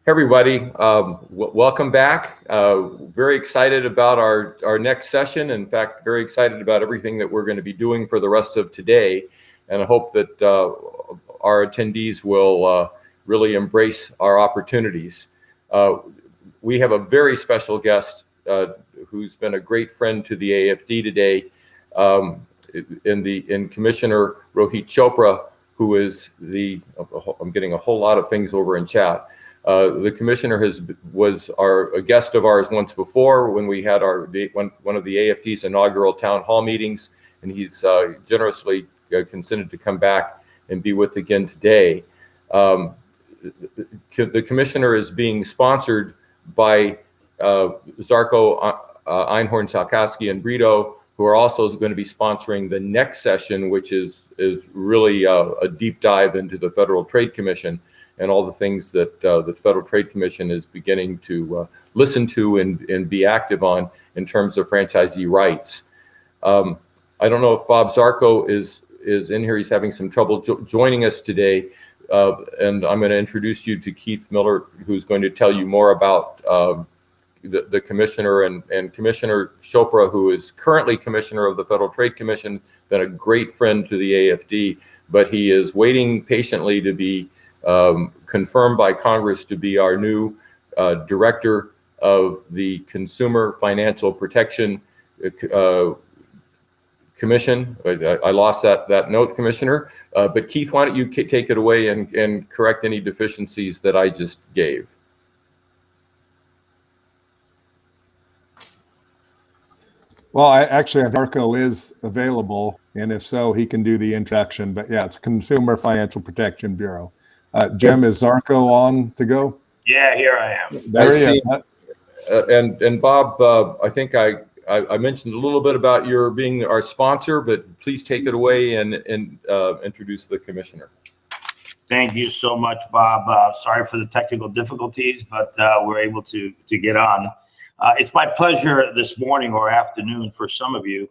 Everybody, welcome back. Very excited about our next session. In fact, very excited about everything that we're going to be doing for the rest of today. And I hope that our attendees will really embrace our opportunities. We have a very special guest who's been a great friend to the AFD today, in Commissioner Rohit Chopra, who is I'm getting a whole lot of things over in chat. The commissioner was a guest of ours once before when we had one of the AFD's inaugural town hall meetings, and he's generously consented to come back and be with again today. The commissioner is being sponsored by Zarco, Einhorn, Salkowski, and Brito, who are also going to be sponsoring the next session, which is really a deep dive into the Federal Trade Commission and all the things that the Federal Trade Commission is beginning to listen to and be active on in terms of franchisee rights. I don't know if Bob Zarco is in here. He's having some trouble joining us today. And I'm going to introduce you to Keith Miller, who's going to tell you more about the commissioner and Commissioner Chopra, who is currently commissioner of the Federal Trade Commission, been a great friend to the AFD, but he is waiting patiently to be confirmed by Congress to be our new director of the Consumer Financial Protection Commission. I lost that note, Commissioner. But Keith, why don't you take it away and correct any deficiencies that I just gave? Well, actually, Zarco is available, and if so, he can do the introduction. But yeah, it's Consumer Financial Protection Bureau. Jim, is Zarco on to go? Yeah, here I am. There he is. And Bob, I think I mentioned a little bit about your being our sponsor, but please take it away and introduce the commissioner. Thank you so much, Bob. Sorry for the technical difficulties, but we're able to get on. It's my pleasure this morning or afternoon for some of you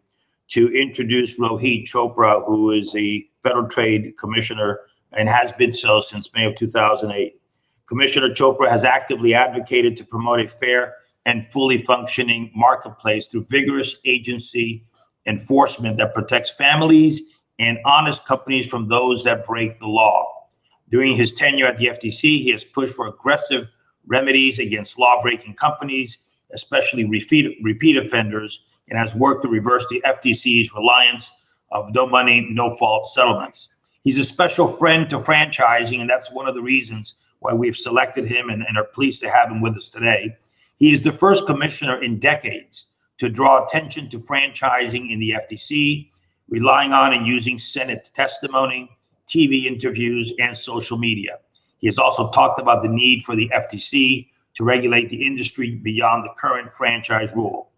to introduce Rohit Chopra, who is the Federal Trade Commissioner and has been so since May of 2008. Commissioner Chopra has actively advocated to promote a fair and fully functioning marketplace through vigorous agency enforcement that protects families and honest companies from those that break the law. During his tenure at the FTC, he has pushed for aggressive remedies against law-breaking companies, especially repeat offenders, and has worked to reverse the FTC's reliance of no money, no fault settlements. He's a special friend to franchising, and that's one of the reasons why we've selected him and are pleased to have him with us today. He is the first commissioner in decades to draw attention to franchising in the FTC, relying on and using Senate testimony, TV interviews, and social media. He has also talked about the need for the FTC to regulate the industry beyond the current franchise rule.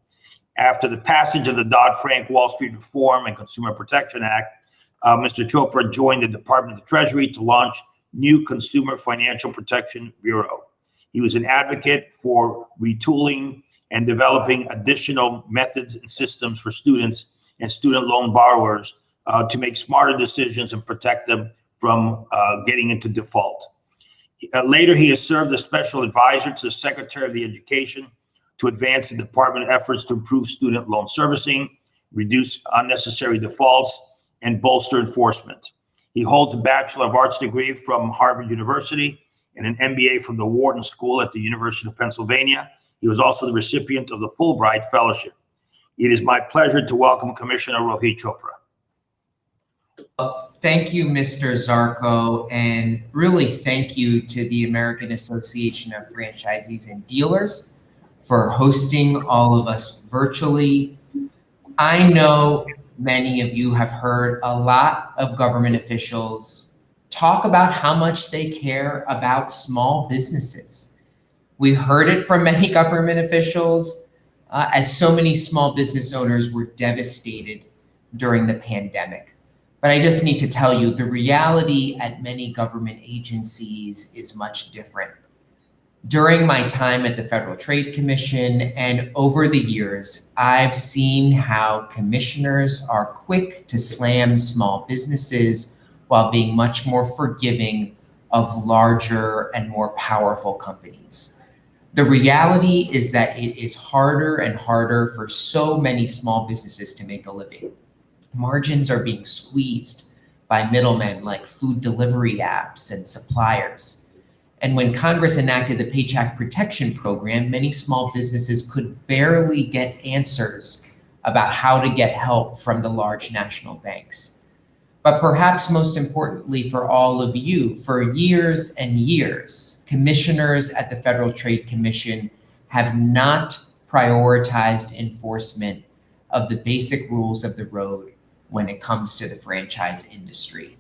After the passage of the Dodd-Frank Wall Street Reform and Consumer Protection Act, Mr. Chopra joined the Department of the Treasury to launch new Consumer Financial Protection Bureau. He was an advocate for retooling and developing additional methods and systems for students and student loan borrowers to make smarter decisions and protect them from getting into default. Later, he has served as special advisor to the Secretary of the Education to advance the department efforts to improve student loan servicing, reduce unnecessary defaults, and bolster enforcement. He holds a Bachelor of Arts degree from Harvard University and an MBA from the Wharton School at the University of Pennsylvania. He was also the recipient of the Fulbright Fellowship. It is my pleasure to welcome Commissioner Rohit Chopra. Thank you, Mr. Zarco, and really thank you to the American Association of Franchisees and Dealers for hosting all of us virtually. I know many of you have heard a lot of government officials talk about how much they care about small businesses. We heard it from many government officials as so many small business owners were devastated during the pandemic. But I just need to tell you, the reality at many government agencies is much different. During my time at the Federal Trade Commission and over the years, I've seen how commissioners are quick to slam small businesses while being much more forgiving of larger and more powerful companies. The reality is that it is harder and harder for so many small businesses to make a living. Margins are being squeezed by middlemen like food delivery apps and suppliers. And when Congress enacted the Paycheck Protection Program, many small businesses could barely get answers about how to get help from the large national banks. But perhaps most importantly for all of you, for years and years, commissioners at the Federal Trade Commission have not prioritized enforcement of the basic rules of the road when it comes to the franchise industry.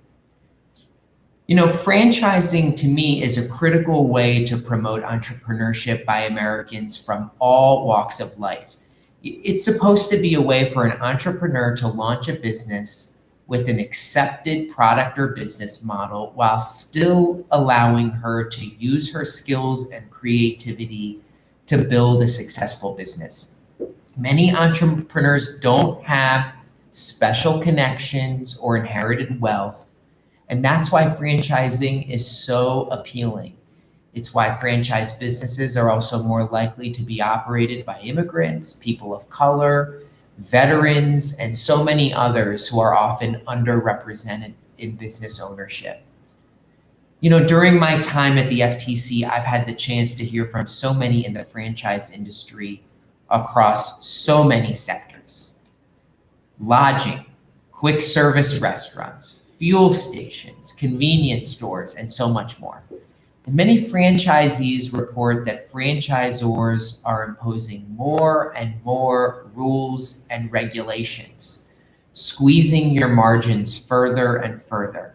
You know, franchising to me is a critical way to promote entrepreneurship by Americans from all walks of life. It's supposed to be a way for an entrepreneur to launch a business with an accepted product or business model while still allowing her to use her skills and creativity to build a successful business. Many entrepreneurs don't have special connections or inherited wealth, and that's why franchising is so appealing. It's why franchise businesses are also more likely to be operated by immigrants, people of color, veterans, and so many others who are often underrepresented in business ownership. You know, during my time at the FTC, I've had the chance to hear from so many in the franchise industry across so many sectors. Lodging, quick service restaurants, fuel stations, convenience stores, and so much more. And many franchisees report that franchisors are imposing more and more rules and regulations, squeezing your margins further and further.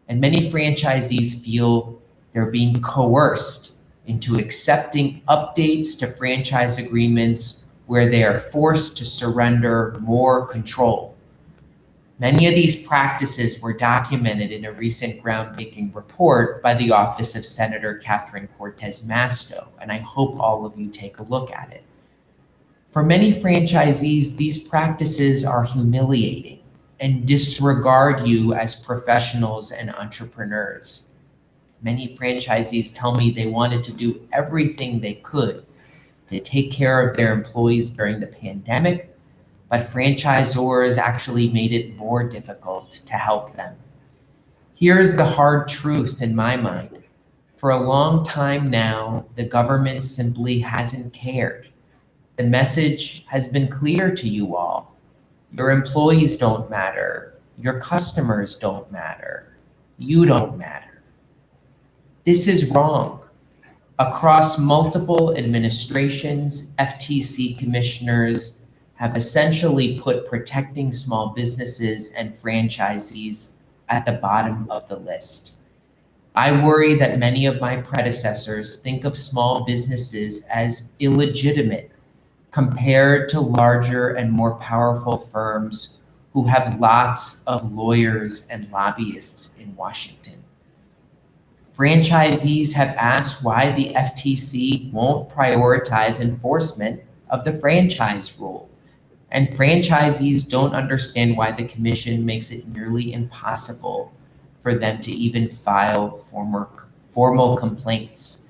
And many franchisees feel they're being coerced into accepting updates to franchise agreements where they are forced to surrender more control. Many of these practices were documented in a recent groundbreaking report by the Office of Senator Catherine Cortez Masto, and I hope all of you take a look at it. For many franchisees, these practices are humiliating and disregard you as professionals and entrepreneurs. Many franchisees tell me they wanted to do everything they could to take care of their employees during the pandemic, but franchisors actually made it more difficult to help them. Here's the hard truth in my mind. For a long time now, the government simply hasn't cared. The message has been clear to you all. Your employees don't matter. Your customers don't matter. You don't matter. This is wrong. Across multiple administrations, FTC commissioners have essentially put protecting small businesses and franchisees at the bottom of the list. I worry that many of my predecessors think of small businesses as illegitimate compared to larger and more powerful firms who have lots of lawyers and lobbyists in Washington. Franchisees have asked why the FTC won't prioritize enforcement of the franchise rule. And franchisees don't understand why the commission makes it nearly impossible for them to even file formal complaints.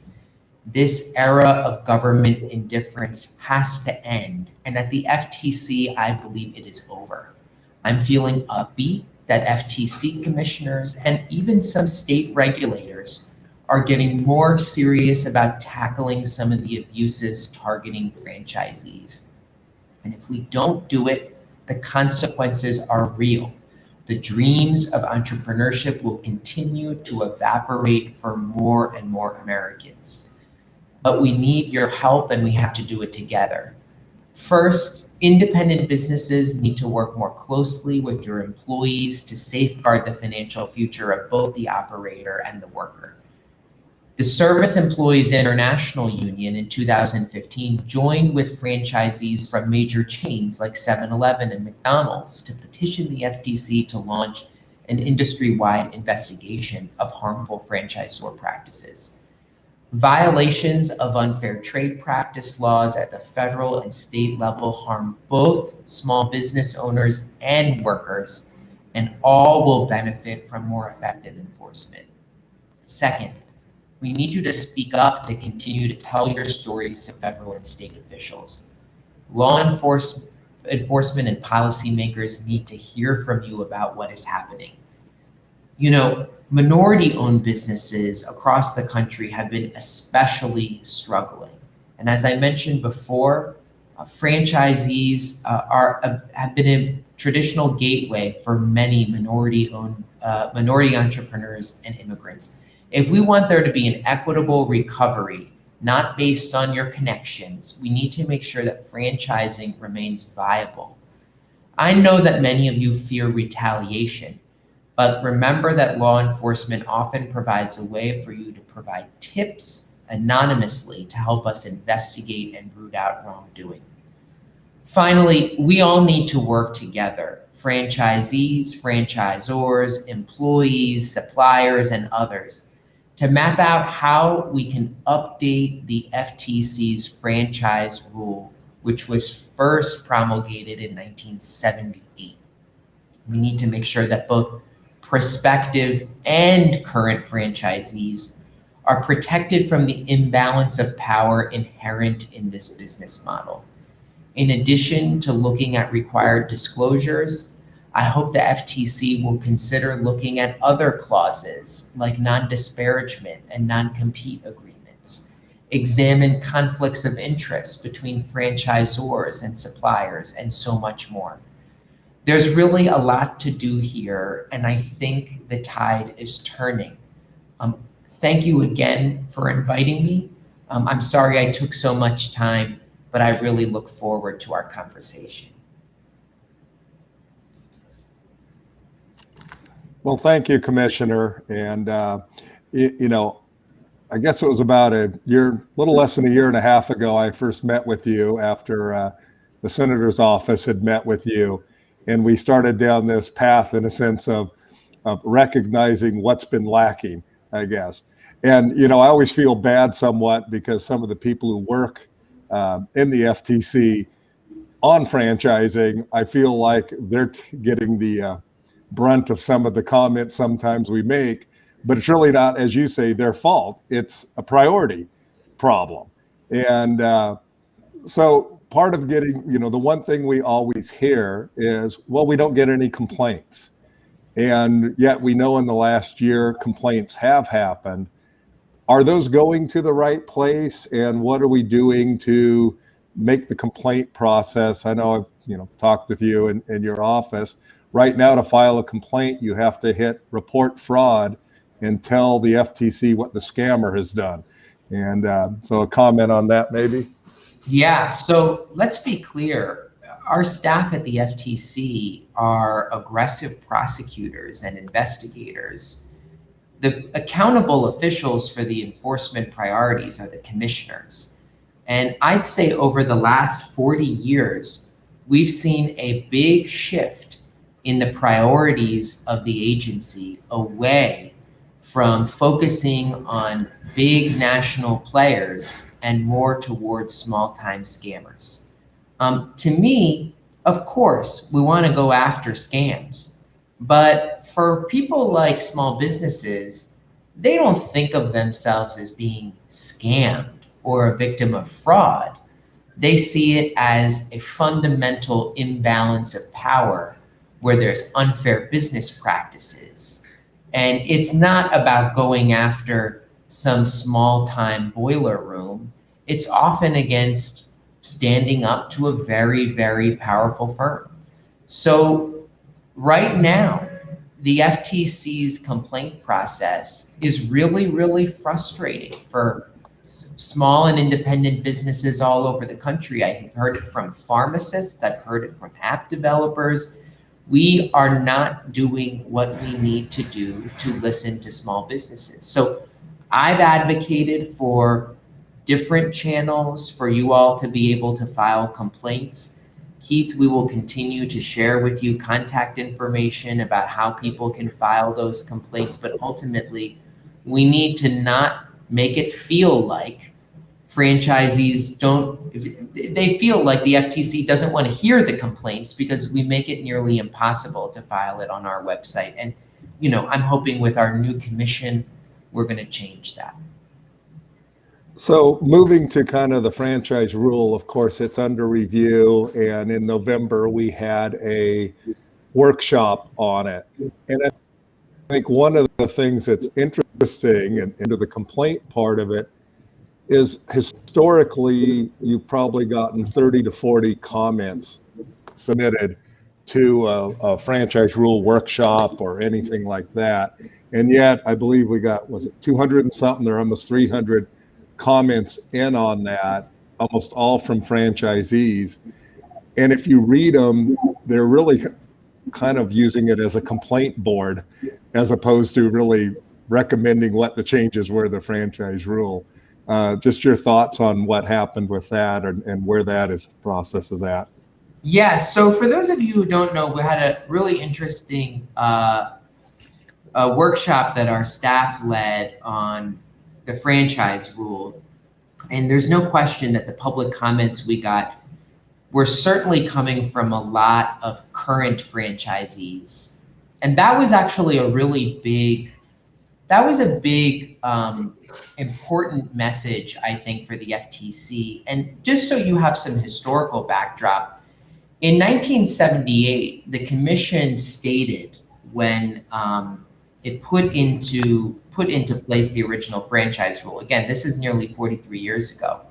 This era of government indifference has to end. And at the FTC, I believe it is over. I'm feeling upbeat that FTC commissioners and even some state regulators are getting more serious about tackling some of the abuses targeting franchisees. And if we don't do it, the consequences are real. The dreams of entrepreneurship will continue to evaporate for more and more Americans. But we need your help, and we have to do it together. First, independent businesses need to work more closely with your employees to safeguard the financial future of both the operator and the worker. The Service Employees International Union in 2015 joined with franchisees from major chains like 7-Eleven and McDonald's to petition the FTC to launch an industry-wide investigation of harmful franchisor practices. Violations of unfair trade practice laws at the federal and state level harm both small business owners and workers, and all will benefit from more effective enforcement. Second, we need you to speak up to continue to tell your stories to federal and state officials. Law enforcement and policymakers need to hear from you about what is happening. You know, minority-owned businesses across the country have been especially struggling. And as I mentioned before, franchisees have been a traditional gateway for many minority entrepreneurs and immigrants. If we want there to be an equitable recovery, not based on your connections, we need to make sure that franchising remains viable. I know that many of you fear retaliation, but remember that law enforcement often provides a way for you to provide tips anonymously to help us investigate and root out wrongdoing. Finally, we all need to work together, franchisees, franchisors, employees, suppliers, and others, to map out how we can update the FTC's franchise rule, which was first promulgated in 1978. We need to make sure that both prospective and current franchisees are protected from the imbalance of power inherent in this business model. In addition to looking at required disclosures, I hope the FTC will consider looking at other clauses like non-disparagement and non-compete agreements, examine conflicts of interest between franchisors and suppliers, and so much more. There's really a lot to do here, and I think the tide is turning. Thank you again for inviting me. I'm sorry I took so much time, but I really look forward to our conversation. Well, thank you, Commissioner. And, you know, I guess it was about little less than a year and a half ago, I first met with you after the Senator's office had met with you. And we started down this path in a sense of recognizing what's been lacking, I guess. And, you know, I always feel bad somewhat because some of the people who work in the FTC on franchising, I feel like they're getting the brunt of some of the comments sometimes we make, but it's really not, as you say, their fault. It's a priority problem. And so part of getting, you know, the one thing we always hear is, well, we don't get any complaints. And yet we know in the last year complaints have happened. Are those going to the right place? And what are we doing to make the complaint process? I know I've, you know, talked with you in your office. Right now, to file a complaint, you have to hit report fraud and tell the FTC what the scammer has done. And so a comment on that, maybe? Yeah, so let's be clear. Our staff at the FTC are aggressive prosecutors and investigators. The accountable officials for the enforcement priorities are the commissioners. And I'd say over the last 40 years, we've seen a big shift in the priorities of the agency away from focusing on big national players and more towards small-time scammers. To me, of course, we want to go after scams, but for people like small businesses, they don't think of themselves as being scammed or a victim of fraud. They see it as a fundamental imbalance of power where there's unfair business practices. And it's not about going after some small-time boiler room. It's often against standing up to a very, very powerful firm. So right now, the FTC's complaint process is really, really frustrating for small and independent businesses all over the country. I have heard it from pharmacists. I've heard it from app developers. We are not doing what we need to do to listen to small businesses. So I've advocated for different channels for you all to be able to file complaints. Keith, we will continue to share with you contact information about how people can file those complaints, but ultimately we need to not make it feel like franchisees they feel like the FTC doesn't want to hear the complaints because we make it nearly impossible to file it on our website. And, you know, I'm hoping with our new commission, we're going to change that. So moving to kind of the franchise rule, of course, it's under review. And in November, we had a workshop on it. And I think one of the things that's interesting and into the complaint part of it is historically, you've probably gotten 30 to 40 comments submitted to a franchise rule workshop or anything like that. And yet I believe we got, was it 200 and something or almost 300 comments in on that, almost all from franchisees. And if you read them, they're really kind of using it as a complaint board as opposed to really recommending what the changes were to the franchise rule. Just your thoughts on what happened with that and where that process is at. Yeah, so for those of you who don't know, we had a really interesting workshop that our staff led on the franchise rule. And there's no question that the public comments we got were certainly coming from a lot of current franchisees. And that was actually a really big, important message, I think, for the FTC. And just so you have some historical backdrop, in 1978, the commission stated when it put into place the original franchise rule, again, this is nearly 43 years ago,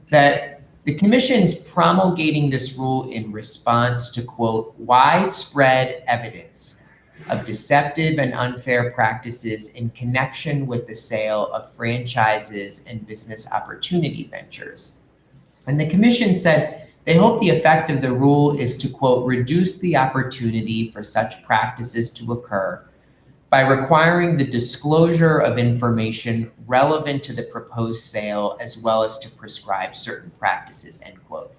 that the commission's promulgating this rule in response to, quote, widespread evidence of deceptive and unfair practices in connection with the sale of franchises and business opportunity ventures. And the commission said they hope the effect of the rule is to, quote, reduce the opportunity for such practices to occur by requiring the disclosure of information relevant to the proposed sale, as well as to prescribe certain practices, end quote.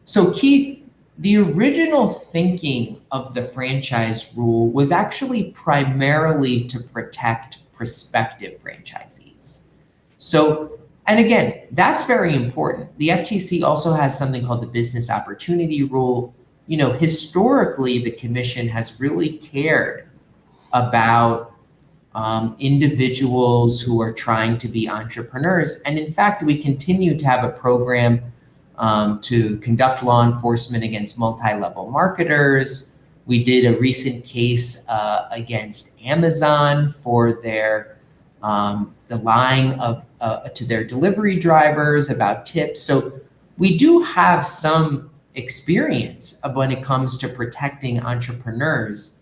So Keith, the original thinking of the franchise rule was actually primarily to protect prospective franchisees. So, and again, that's very important. The FTC also has something called the business opportunity rule. You know, historically, the commission has really cared about individuals who are trying to be entrepreneurs. And in fact, we continue to have a program to conduct law enforcement against multi-level marketers. We did a recent case against Amazon for their the lying to their delivery drivers about tips. So we do have some experience of when it comes to protecting entrepreneurs.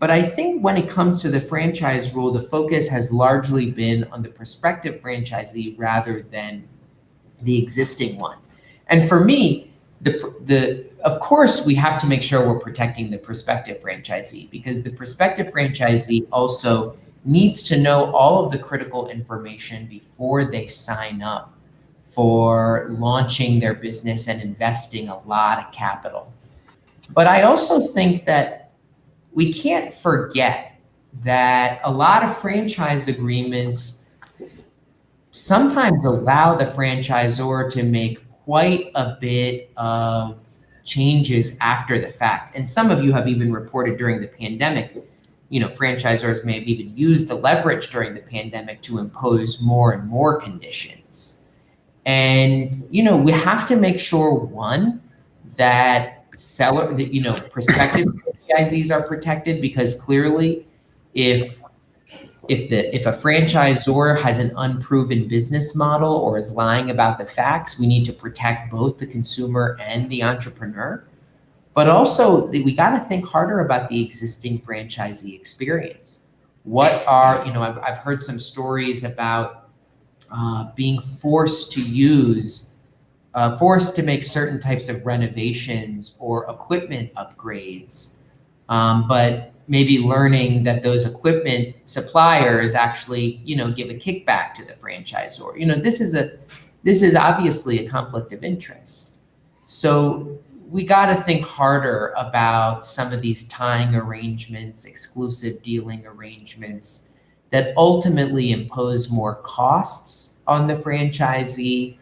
But I think when it comes to the franchise rule, the focus has largely been on the prospective franchisee rather than the existing one. And for me, of course, we have to make sure we're protecting the prospective franchisee, because the prospective franchisee also needs to know all of the critical information before they sign up for launching their business and investing a lot of capital. But I also think that we can't forget that a lot of franchise agreements sometimes allow the franchisor to make quite a bit of changes after the fact. And some of you have even reported during the pandemic, you know, franchisors may have even used the leverage during the pandemic to impose more and more conditions. And, you know, we have to make sure, one, that prospective franchisees are protected, because clearly if a franchisor has an unproven business model or is lying about the facts, we need to protect both the consumer and the entrepreneur. But also we got to think harder about the existing franchisee experience. What are, you know, I've heard some stories about being forced to make certain types of renovations or equipment upgrades, but maybe learning that those equipment suppliers actually, you know, give a kickback to the franchisor. You know, this is obviously a conflict of interest. So we got to think harder about some of these tying arrangements, exclusive dealing arrangements that ultimately impose more costs on the franchisee.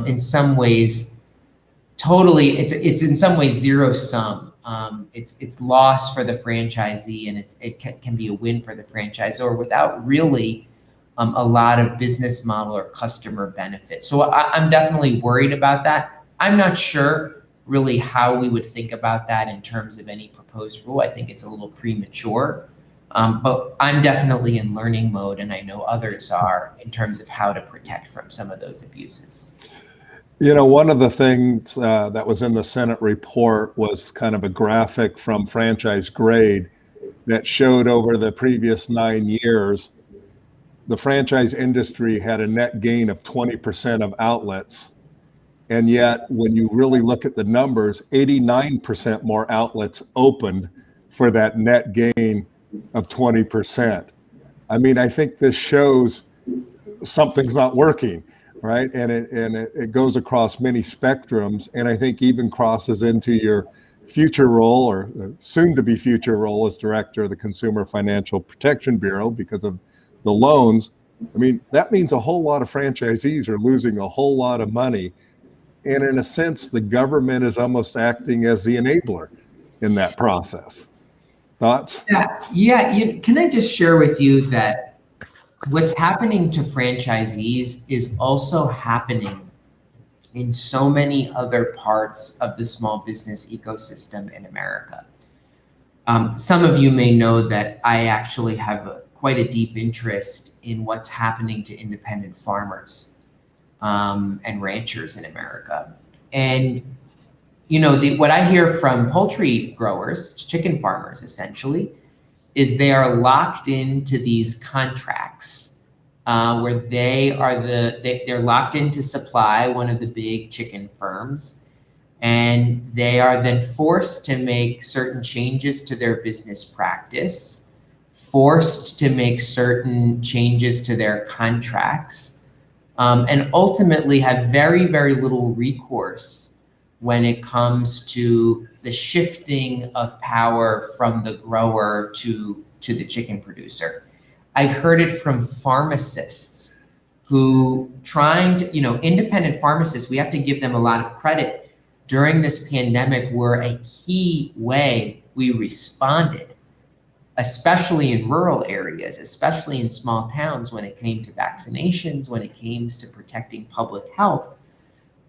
In some ways, totally, it's in some ways zero sum. It's loss for the franchisee, and it can be a win for the franchisor without really a lot of business model or customer benefit. So I'm definitely worried about that. I'm not sure really how we would think about that in terms of any proposed rule. I think it's a little premature, but I'm definitely in learning mode, and I know others are, in terms of how to protect from some of those abuses. You know, one of the things that was in the Senate report was kind of a graphic from Franchise Grade that showed over the previous 9 years, the franchise industry had a net gain of 20% of outlets. And yet, when you really look at the numbers, 89% more outlets opened for that net gain of 20%. I mean, I think this shows something's not working, right? And it goes across many spectrums, and I think even crosses into your future role, or soon to be future role, as director of the Consumer Financial Protection Bureau because of the loans. I mean, that means a whole lot of franchisees are losing a whole lot of money. And in a sense, the government is almost acting as the enabler in that process. Thoughts? Yeah. Can I just share with you that what's happening to franchisees is also happening in so many other parts of the small business ecosystem in America. Some of you may know that I actually have quite a deep interest in what's happening to independent farmers and ranchers in America. And you know, what I hear from poultry growers, chicken farmers essentially, is they are locked into these contracts where they're locked into supply one of the big chicken firms, and they are then forced to make certain changes to their business practice, forced to make certain changes to their contracts, and ultimately have very, very little recourse when it comes to the shifting of power from the grower to the chicken producer. I've heard it from pharmacists who independent pharmacists, we have to give them a lot of credit. During this pandemic were a key way we responded, especially in rural areas, especially in small towns when it came to vaccinations, when it came to protecting public health.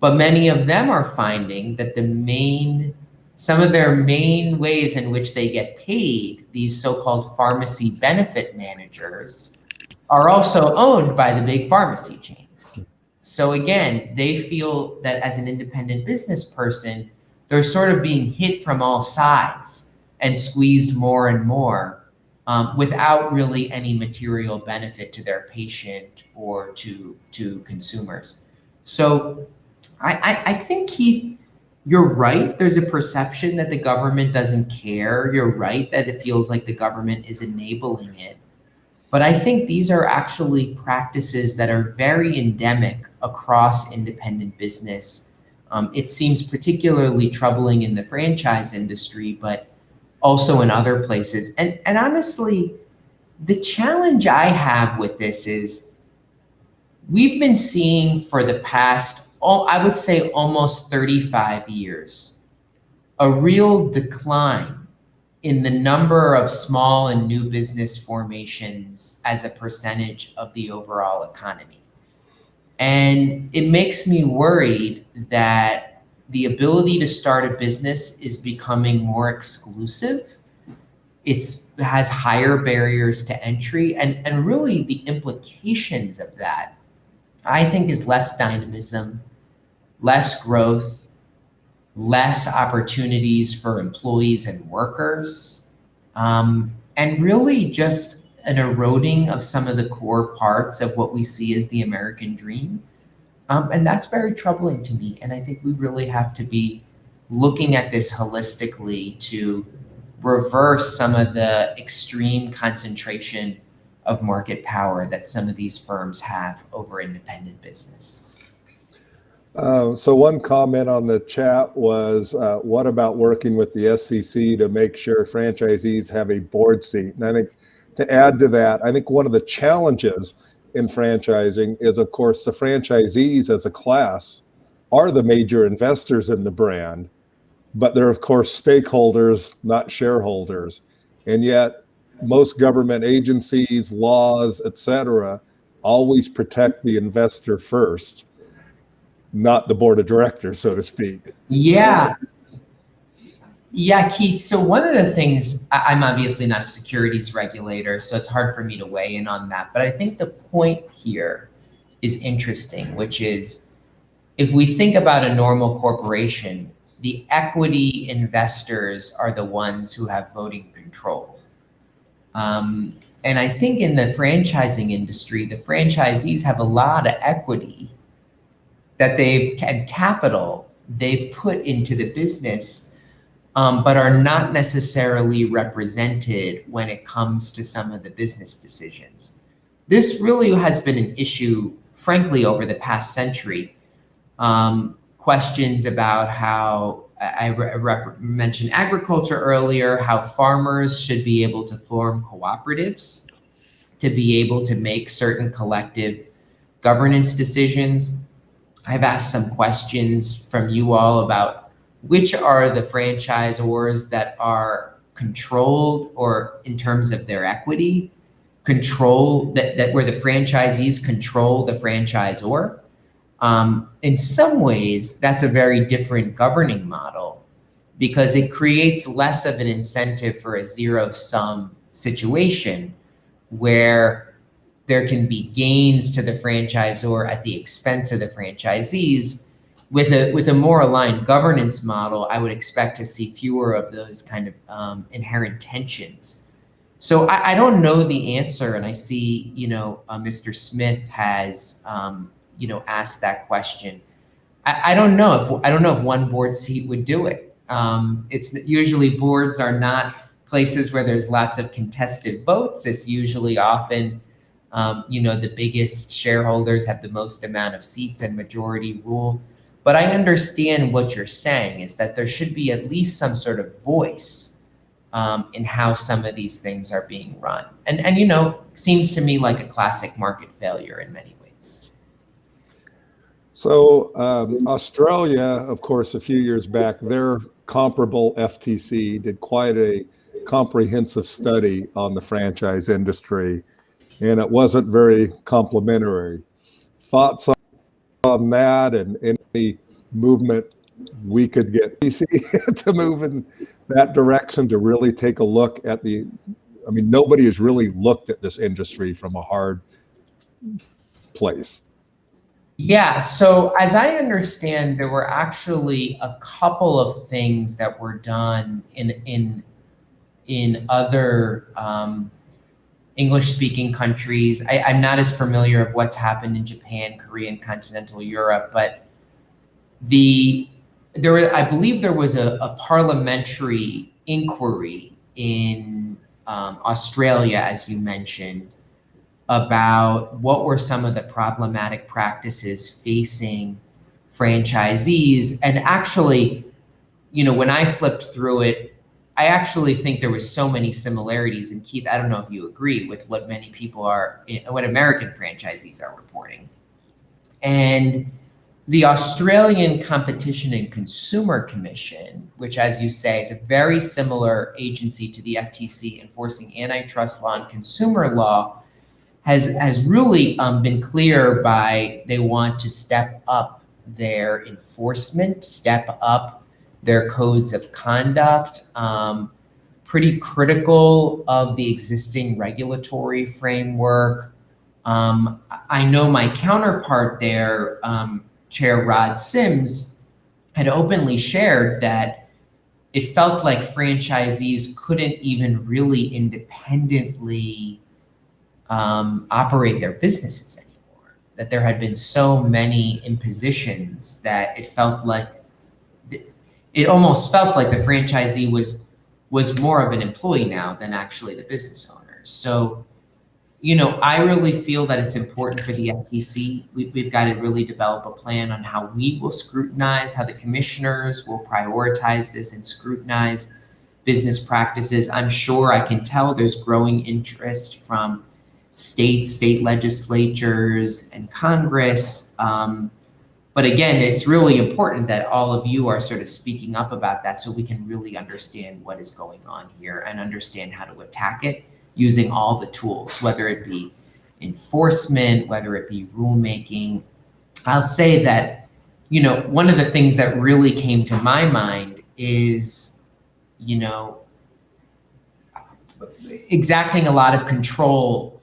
But many of them are finding that some of their main ways in which they get paid, these so-called pharmacy benefit managers, are also owned by the big pharmacy chains. So again, they feel that as an independent business person, they're sort of being hit from all sides and squeezed more and more without really any material benefit to their patient or to consumers. So I think, Keith, you're right. There's a perception that the government doesn't care. You're right that it feels like the government is enabling it. But I think these are actually practices that are very endemic across independent business. It seems particularly troubling in the franchise industry, but also in other places. And honestly, the challenge I have with this is we've been seeing for the past, I would say almost 35 years, a real decline in the number of small and new business formations as a percentage of the overall economy. And it makes me worried that the ability to start a business is becoming more exclusive. It has higher barriers to entry, and really the implications of that, I think, is less dynamism, less growth, less opportunities for employees and workers, and really just an eroding of some of the core parts of what we see as the American dream. And that's very troubling to me. And I think we really have to be looking at this holistically to reverse some of the extreme concentration of market power that some of these firms have over independent business. So one comment on the chat was, what about working with the SEC to make sure franchisees have a board seat? And I think to add to that, I think one of the challenges in franchising is, of course, the franchisees as a class are the major investors in the brand, but they're, of course, stakeholders, not shareholders. And yet most government agencies, laws, et cetera, always protect the investor first, not the board of directors, so to speak. Yeah. Yeah, Keith. So one of the things, I'm obviously not a securities regulator, so it's hard for me to weigh in on that. But I think the point here is interesting, which is if we think about a normal corporation, the equity investors are the ones who have voting control. And I think in the franchising industry, the franchisees have a lot of equity that they've had capital they've put into the business, but are not necessarily represented when it comes to some of the business decisions. This really has been an issue, frankly, over the past century. Questions about how I mentioned agriculture earlier, how farmers should be able to form cooperatives to be able to make certain collective governance decisions. I've asked some questions from you all about which are the franchisors that are controlled, or in terms of their equity, control that where the franchisees control the franchisor. In some ways, that's a very different governing model because it creates less of an incentive for a zero-sum situation where there can be gains to the franchisor at the expense of the franchisees. With a more aligned governance model, I would expect to see fewer of those kind of inherent tensions. So I don't know the answer, and I see, Mr. Smith has, asked that question. I don't know if one board seat would do it. It's usually boards are not places where there's lots of contested votes. It's usually often, the biggest shareholders have the most amount of seats and majority rule. But I understand what you're saying is that there should be at least some sort of voice in how some of these things are being run. And seems to me like a classic market failure in many ways. So Australia, of course, a few years back, their comparable FTC did quite a comprehensive study on the franchise industry, and it wasn't very complimentary. Thoughts on that, and any movement we could get FTC to move in that direction to really take a look at nobody has really looked at this industry from a hard place. Yeah, so as I understand, there were actually a couple of things that were done in other English-speaking countries. I'm not as familiar of what's happened in Japan, Korea, and continental Europe, but I believe there was a parliamentary inquiry in Australia, as you mentioned, about what were some of the problematic practices facing franchisees. And actually, when I flipped through it, I actually think there was so many similarities. And Keith, I don't know if you agree with what many people what American franchisees are reporting. And the Australian Competition and Consumer Commission, which, as you say, is a very similar agency to the FTC enforcing antitrust law and consumer law, has really been clear they want to step up their enforcement, step up their codes of conduct, pretty critical of the existing regulatory framework. I know my counterpart there, Chair Rod Sims, had openly shared that it felt like franchisees couldn't even really independently operate their businesses anymore, that there had been so many impositions that it almost felt like the franchisee was more of an employee now than actually the business owner. So, I really feel that it's important for the FTC. We've got to really develop a plan on how we will scrutinize, how the commissioners will prioritize this and scrutinize business practices. I'm sure I can tell there's growing interest from state legislatures and Congress. But again, it's really important that all of you are sort of speaking up about that so we can really understand what is going on here and understand how to attack it using all the tools, whether it be enforcement, whether it be rulemaking. I'll say that, you know, one of the things that really came to my mind is, you know, exacting a lot of control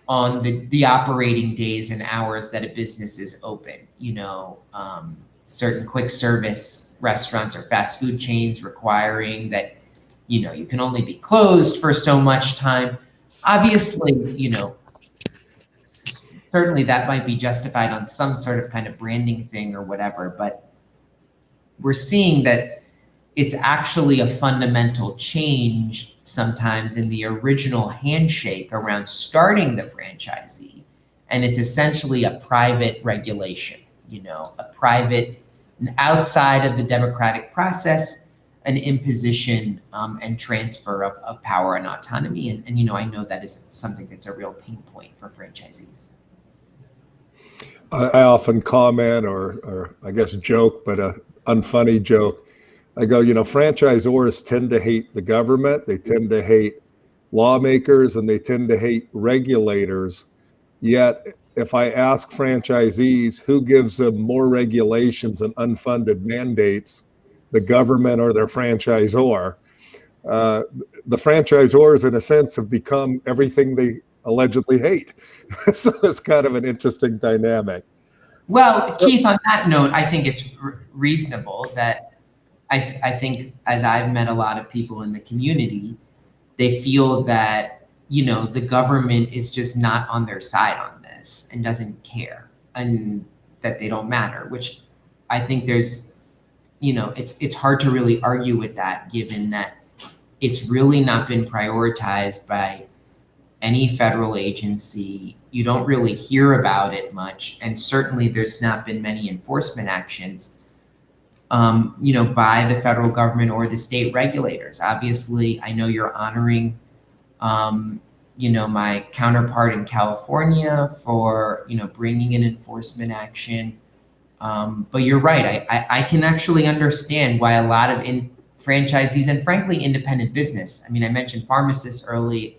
on the operating days and hours that a business is open. You know, certain quick service restaurants or fast food chains requiring that, you know, you can only be closed for so much time. Obviously, you know, certainly that might be justified on some sort of kind of branding thing or whatever, but we're seeing that it's actually a fundamental change sometimes in the original handshake around starting the franchisee. And it's essentially a private regulation, you know, a private, outside of the democratic process, an imposition and transfer of power and autonomy. And, you know, I know that is something that's a real pain point for franchisees. I often comment or I guess joke, but a unfunny joke. I go, you know, franchisors tend to hate the government. They tend to hate lawmakers and they tend to hate regulators. Yet, if I ask franchisees who gives them more regulations and unfunded mandates, the government or their franchisor, the franchisors, in a sense, have become everything they allegedly hate. So it's kind of an interesting dynamic. Well, Keith, on that note, I think it's reasonable that I think, as I've met a lot of people in the community, they feel that, you know, the government is just not on their side on this and doesn't care, and that they don't matter, which I think there's, you know, it's hard to really argue with that, given that it's really not been prioritized by any federal agency. You don't really hear about it much, and certainly there's not been many enforcement actions, you know, by the federal government or the state regulators. Obviously, I know you're honoring, you know, my counterpart in California for, you know, bringing an enforcement action. But you're right. I can actually understand why a lot of franchisees and frankly, independent business. I mean, I mentioned pharmacists early.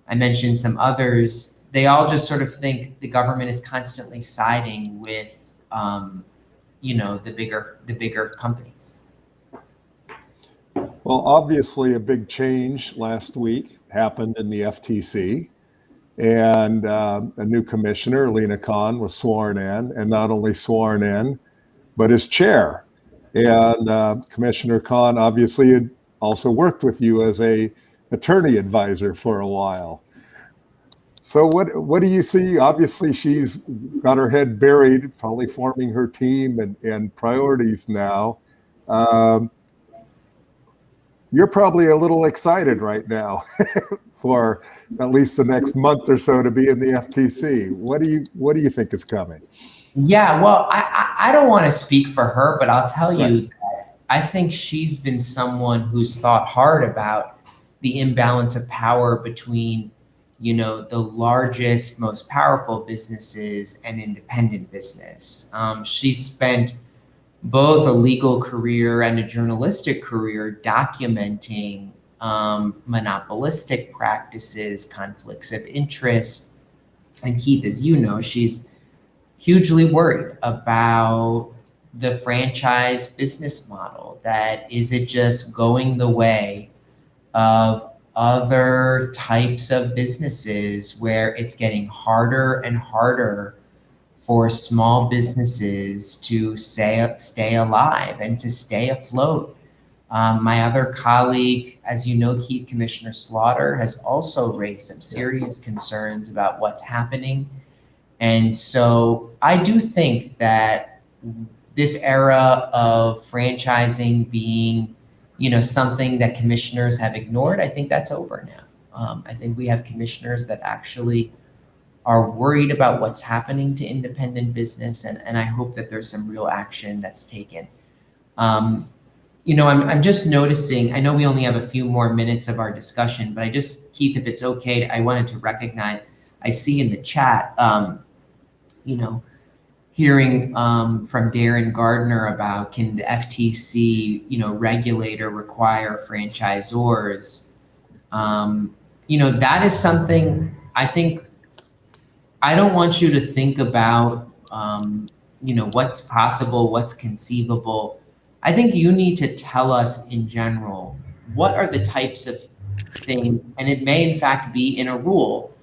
I mentioned some others. They all just sort of think the government is constantly siding with, you know, the bigger companies. Well, obviously, a big change last week happened in the FTC, and a new commissioner, Lena Khan, was sworn in, and not only sworn in, but as chair. And Commissioner Khan obviously had also worked with you as a attorney advisor for a while. So what do you see? Obviously, she's got her head buried, probably forming her team and priorities now. You're probably a little excited right now for at least the next month or so to be in the FTC. What do you think is coming? Yeah, well, I don't want to speak for her, but I'll tell you that I think she's been someone who's thought hard about the imbalance of power between, you know, the largest, most powerful businesses and independent business. She's spent both a legal career and a journalistic career documenting monopolistic practices, conflicts of interest. And Keith, as you know, she's hugely worried about the franchise business model, that is it just going the way of other types of businesses where it's getting harder and harder for small businesses to stay alive and to stay afloat. My other colleague, as you know, Keith, Commissioner Slaughter, has also raised some serious concerns about what's happening. And so I do think that this era of franchising being, you know, something that commissioners have ignored, I think that's over now. I think we have commissioners that actually are worried about what's happening to independent business, and I hope that there's some real action that's taken. You know, I'm just noticing, I know we only have a few more minutes of our discussion, but I just, Keith, if it's okay, I wanted to recognize, I see in the chat, you know, hearing from Darren Gardner about, can the FTC, you know, regulator require franchisors? You know, that is something I think I don't want you to think about, what's possible, what's conceivable. I think you need to tell us in general, what are the types of things, and it may in fact be in a rule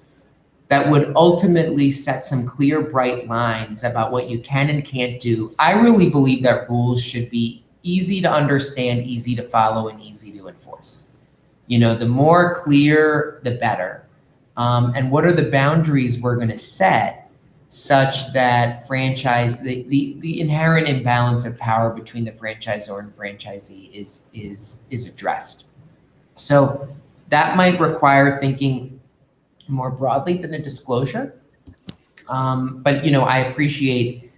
that would ultimately set some clear, bright lines about what you can and can't do. I really believe that rules should be easy to understand, easy to follow, and easy to enforce. The more clear, the better. And what are the boundaries we're going to set such that the inherent imbalance of power between the franchisor and franchisee is addressed. So that might require thinking more broadly than a disclosure. But I appreciate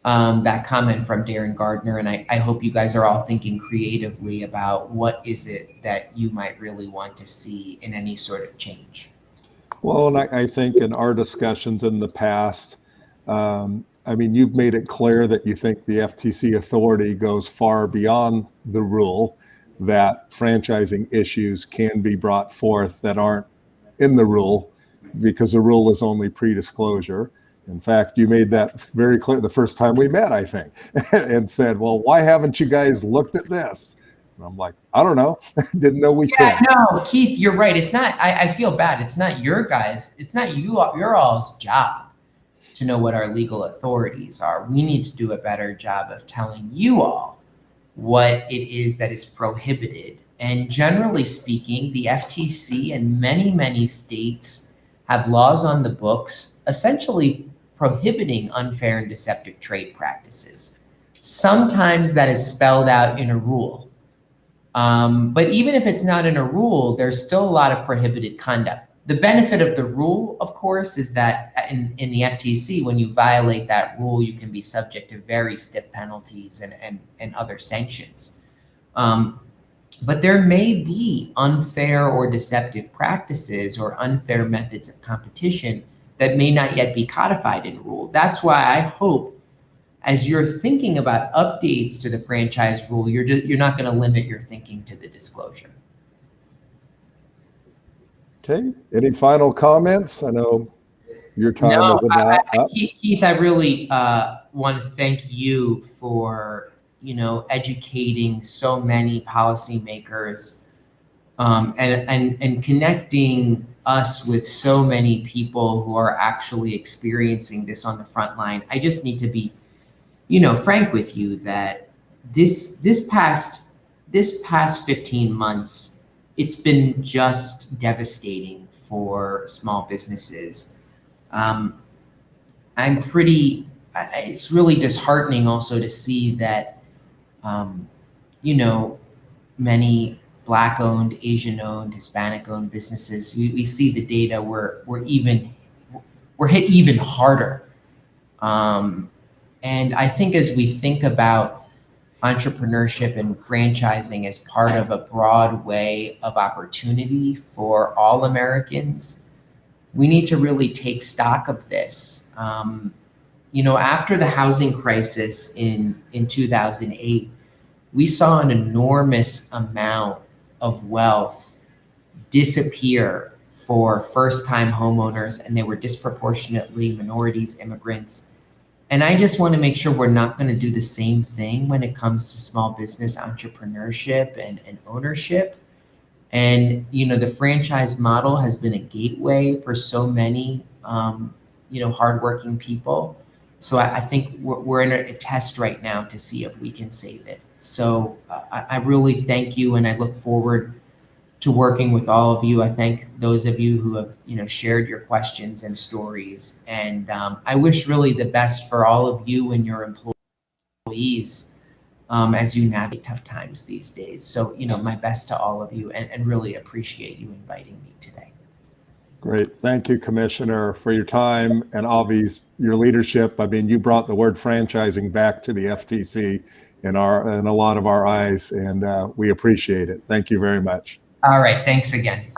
that comment from Darren Gardner, and I hope you guys are all thinking creatively about what is it that you might really want to see in any sort of change. Well, and I think in our discussions in the past, you've made it clear that you think the FTC authority goes far beyond the rule, that franchising issues can be brought forth that aren't in the rule, because the rule is only pre-disclosure. In fact, you made that very clear the first time we met, I think, and said, well, why haven't you guys looked at this? And I'm like, I don't know. Didn't know we could. No, Keith, you're right. It's not, I feel bad. It's not your guys. It's not your all's job to know what our legal authorities are. We need to do a better job of telling you all what it is that is prohibited. And generally speaking, the FTC and many, many states have laws on the books essentially prohibiting unfair and deceptive trade practices. Sometimes that is spelled out in a rule. But even if it's not in a rule, there's still a lot of prohibited conduct. The benefit of the rule, of course, is that in the FTC, when you violate that rule, you can be subject to very stiff penalties and other sanctions. But there may be unfair or deceptive practices or unfair methods of competition that may not yet be codified in rule. That's why I hope, as you're thinking about updates to the franchise rule, you're not going to limit your thinking to the disclosure. Okay. Any final comments? I know your time is about up. Keith, I really want to thank you for educating so many policymakers and connecting us with so many people who are actually experiencing this on the front line. I just need to be, frank with you that this past 15 months, it's been just devastating for small businesses. It's really disheartening also to see that many Black-owned, Asian-owned, Hispanic-owned businesses, we see the data we're hit even harder. And I think as we think about entrepreneurship and franchising as part of a broad way of opportunity for all Americans, we need to really take stock of this. After the housing crisis in 2008, we saw an enormous amount of wealth disappear for first-time homeowners, and they were disproportionately minorities, immigrants. And I just want to make sure we're not going to do the same thing when it comes to small business entrepreneurship and ownership. And, the franchise model has been a gateway for so many, hardworking people. So I think we're in a test right now to see if we can save it. So I really thank you, and I look forward to working with all of you. I thank those of you who have shared your questions and stories, and I wish really the best for all of you and your employees as you navigate tough times these days. So my best to all of you, and really appreciate you inviting me today. Great. Thank you, Commissioner, for your time and obviously your leadership. You brought the word franchising back to the FTC in a lot of our eyes, and we appreciate it. Thank you very much. All right. Thanks again.